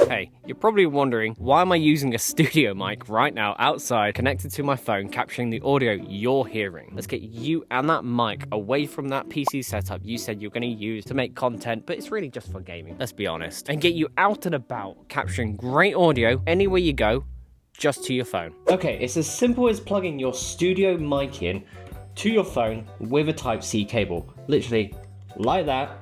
Hey, you're probably wondering, why am I using a studio mic right now outside connected to my phone capturing the audio you're hearing? Let's get you and that mic away from that PC setup you said you're going to use to make content, but it's really just for gaming, let's be honest, and get you out and about capturing great audio anywhere you go, just to your phone. Okay, it's as simple as plugging your studio mic in to your phone with a Type-C cable. Literally, like that.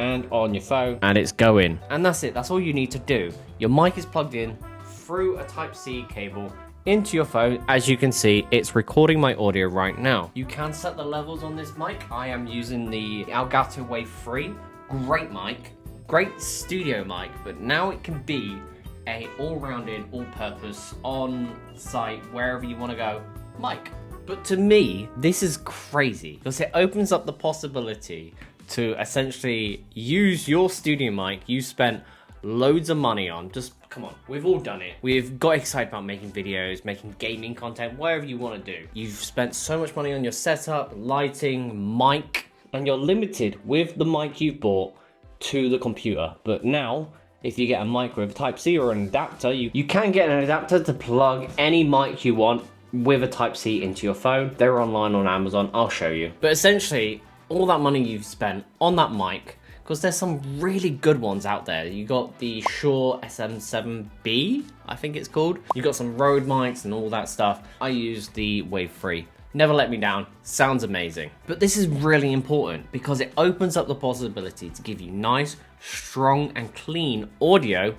And on your phone, and it's going. And that's it, that's all you need to do. Your mic is plugged in through a Type-C cable into your phone. As you can see, it's recording my audio right now. You can set the levels on this mic. I am using the Elgato Wave 3. Great mic, great studio mic, but now it can be a all-rounded, all-purpose, on-site, wherever you want to go, mic. But to me, this is crazy, because it opens up the possibility to essentially use your studio mic you spent loads of money on. Just come on, we've all done it. We've got excited about making videos, making gaming content, whatever you want to do. You've spent so much money on your setup, lighting, mic, and you're limited with the mic you've bought to the computer. But now, if you get a mic with Type-C or an adapter, you can get an adapter to plug any mic you want with a Type-C into your phone. They're online on Amazon, I'll show you. But essentially, all that money you've spent on that mic, because there's some really good ones out there. You got the Shure SM7B, I think it's called. You got some Rode mics and all that stuff. I use the Wave 3. Never let me down, sounds amazing. But this is really important because it opens up the possibility to give you nice, strong and clean audio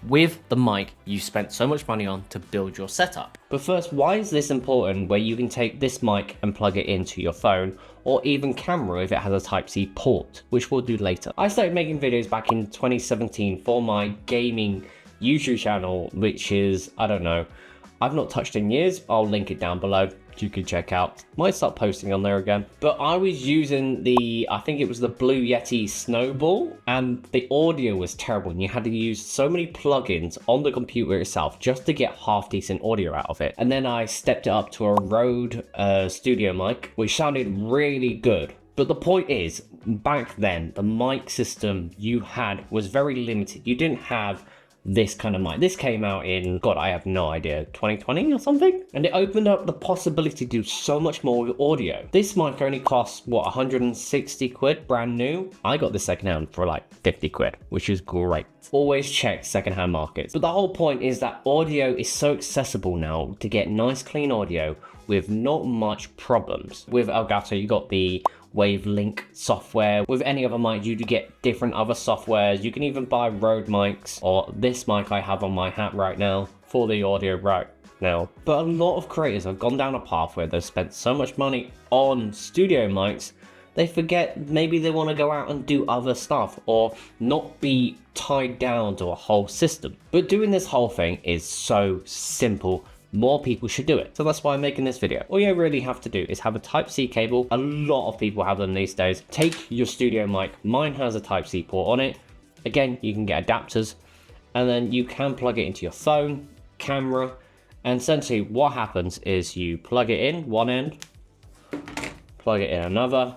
with the mic you spent so much money on to build your setup. But first, why is this important where you can take this mic and plug it into your phone or even camera if it has a Type-C port, which we'll do later. I started making videos back in 2017 for my gaming YouTube channel, which is, I don't know, I've not touched in years. I'll link it down below. You can check out. Might start posting on there again. But I was using I think it was the Blue Yeti Snowball, and the audio was terrible, and you had to use so many plugins on the computer itself just to get half decent audio out of it. And then I stepped it up to a Rode studio mic, which sounded really good. But the point is, back then, the mic system you had was very limited. You didn't have this kind of mic. This came out in, God, I have no idea, 2020 or something? And it opened up the possibility to do so much more with audio. This mic only costs, what, 160 quid, brand new? I got this secondhand for like 50 quid, which is great. Always check secondhand markets. But the whole point is that audio is so accessible now to get nice clean audio with not much problems. With Elgato, you got the Wavelink software. With any other mic, you get different other softwares. You can even buy Rode mics, or this mic I have on my hat right now for the audio right now. But a lot of creators have gone down a path where they've spent so much money on studio mics, they forget maybe they want to go out and do other stuff or not be tied down to a whole system. But doing this whole thing is so simple. More people should do it. So that's why I'm making this video. All you really have to do is have a Type-C cable. A lot of people have them these days. Take your studio mic. Mine has a Type-C port on it. Again, you can get adapters, and then you can plug it into your phone, camera, and essentially what happens is you plug it in one end, plug it in another.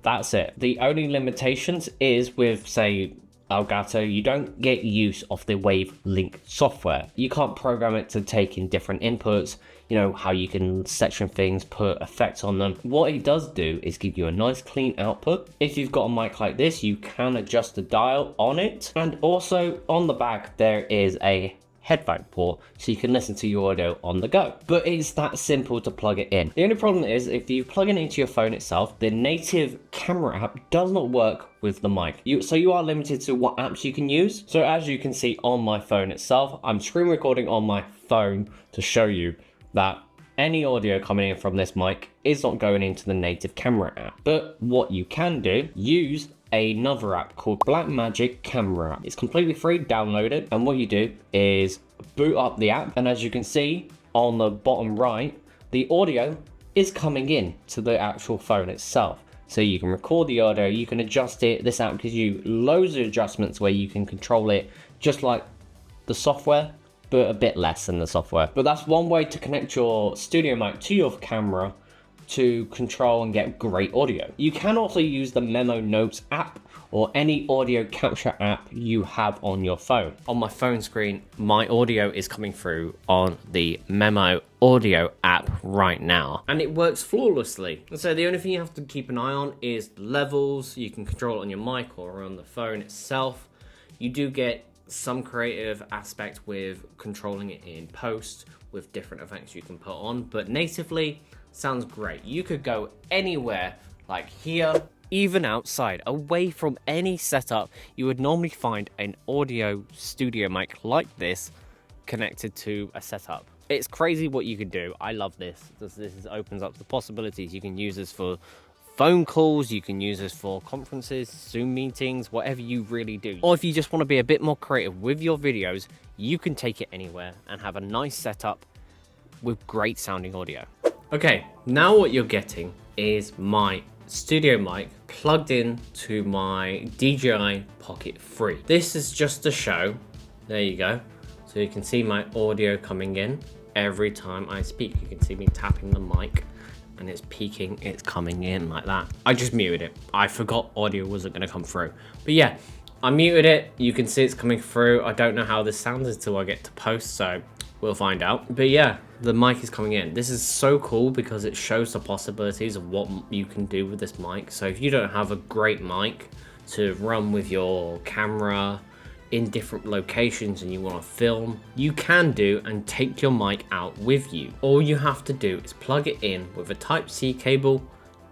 That's it. The only limitations is with, say, Elgato, you don't get use of the Wavelink software. You can't program it to take in different inputs, you know, how you can section things, put effects on them. What it does do is give you a nice clean output. If you've got a mic like this, you can adjust the dial on it. And also on the back, there is a headphone port so you can listen to your audio on the go. But it's that simple to plug it in. The only problem is if you plug it into your phone itself, the native camera app does not work with the mic. So you are limited to what apps you can use. So as you can see on my phone itself, I'm screen recording on my phone to show you that any audio coming in from this mic is not going into the native camera app. But what you can do, use another app called Blackmagic Camera App. It's completely free, download it, and what you do is boot up the app, and as you can see on the bottom right, the audio is coming in to the actual phone itself. So you can record the audio, you can adjust it. This app gives you loads of adjustments where you can control it just like the software, but a bit less than the software. But that's one way to connect your studio mic to your camera to control and get great audio. You can also use the Memo Notes app or any audio capture app you have on your phone. On my phone screen, my audio is coming through on the Memo Audio app right now, and it works flawlessly. So the only thing you have to keep an eye on is the levels. You can control it on your mic or on the phone itself. You do get some creative aspect with controlling it in post with different effects you can put on, but natively sounds great. You could go anywhere, like here, even outside, away from any setup, you would normally find an audio studio mic like this connected to a setup. It's crazy what you can do. I love this. This opens up the possibilities. You can use this for phone calls, you can use this for conferences, Zoom meetings, whatever you really do. Or if you just want to be a bit more creative with your videos, you can take it anywhere and have a nice setup with great sounding audio. Okay, now what you're getting is my studio mic plugged in to my DJI Pocket 3. This is just to show, there you go. So you can see my audio coming in every time I speak. You can see me tapping the mic and it's peaking, it's coming in like that. I just muted it. I forgot audio wasn't gonna come through. But yeah, I muted it. You can see it's coming through. I don't know how this sounds until I get to post, so we'll find out. But yeah, the mic is coming in. This is so cool because it shows the possibilities of what you can do with this mic. So if you don't have a great mic to run with your camera in different locations and you want to film, you can do and take your mic out with you. All you have to do is plug it in with a Type-C cable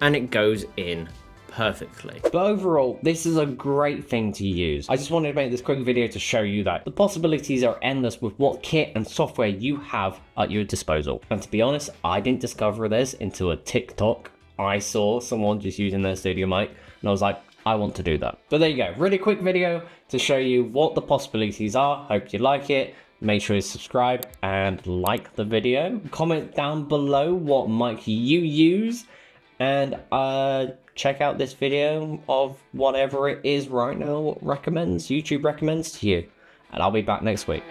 and it goes in perfectly. But overall, this is a great thing to use. I just wanted to make this quick video to show you that the possibilities are endless with what kit and software you have at your disposal. And to be honest, I didn't discover this until a TikTok. I saw someone just using their studio mic and I was like, I want to do that. But there you go, really quick video to show you what the possibilities are. Hope you like it. Make sure you subscribe and like the video. Comment down below what mic you use, and check out this video of whatever it is right now, what YouTube recommends to you. And I'll be back next week.